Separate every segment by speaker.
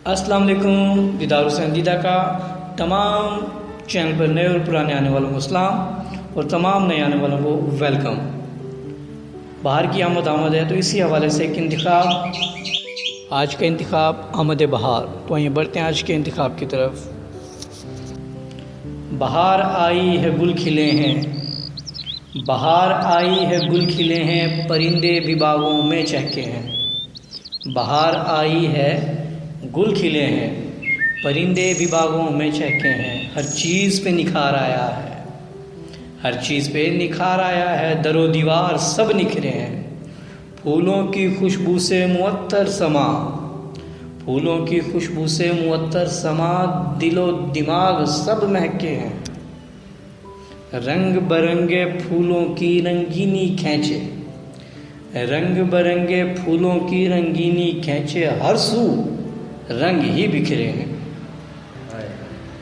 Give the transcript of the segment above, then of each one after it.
Speaker 1: अस्सलाम वालेकुम। दीदार हुसैन दीदा का तमाम चैनल पर नए और पुराने आने वालों को सलाम और तमाम नए आने वालों को वेलकम। बाहर की आमद है तो इसी हवाले से एक इंतखाब, आज का इंतखाब आमद बहार। तो आइए बढ़ते हैं आज के इंतखाब की तरफ। बहार आई है गुल खिले हैं, बहार आई है गुल खिले हैं, परिंदे भी बागों में चहके हैं। बहार आई है गुल खिले हैं, परिंदे भी बागों में चहके हैं। हर चीज़ पे निखार आया है, हर चीज़ पे निखार आया है, दरो दीवार सब निखरे हैं। फूलों की खुशबू से मुअत्तर समा, फूलों की खुशबू से मुअत्तर समा, दिलो दिमाग सब महके हैं। रंग बरंगे फूलों की रंगीनी खींचे, रंग बरंगे फूलों की रंगीनी खींचे, हर सू रंग ही बिखरे हैं।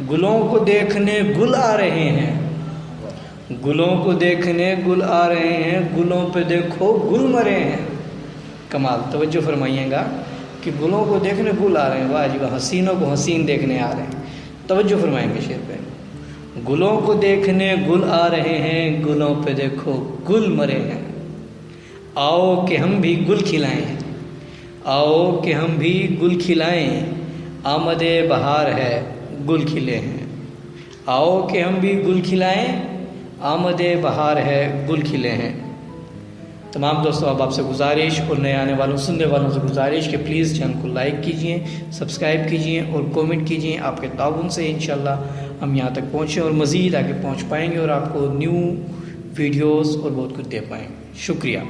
Speaker 1: गुलों को देखने गुल आ रहे हैं, गुलों को देखने गुल आ रहे हैं, गुलों पे देखो गुल मरे हैं। कमाल, तवज्जो फरमाइएगा कि गुलों को देखने गुल आ रहे हैं, वाह जी वाह, हसीनों को हसीन देखने आ रहे हैं। तवज्जो फरमाएंगे शेर पे। गुलों को देखने गुल आ रहे हैं, गुलों पे देखो गुल मरे हैं। आओ कि हम भी गुल खिलाएं, आओ कि हम भी गुल खिलाएं, आमदे बहार है गुल खिले हैं। आओ कि हम भी गुल खिलाएं, आमदे बहार है गुल खिले हैं। तमाम दोस्तों, अब आपसे गुजारिश और नए आने वालों सुनने वालों से गुजारिश कि प्लीज़ चैनल को लाइक कीजिए, सब्सक्राइब कीजिए और कमेंट कीजिए। आपके ताउन से इंशाल्लाह हम यहाँ तक पहुँचें और मज़ीद आगे पहुँच पाएंगे और आपको न्यू वीडियोस और बहुत कुछ दे पाएंगे। शुक्रिया।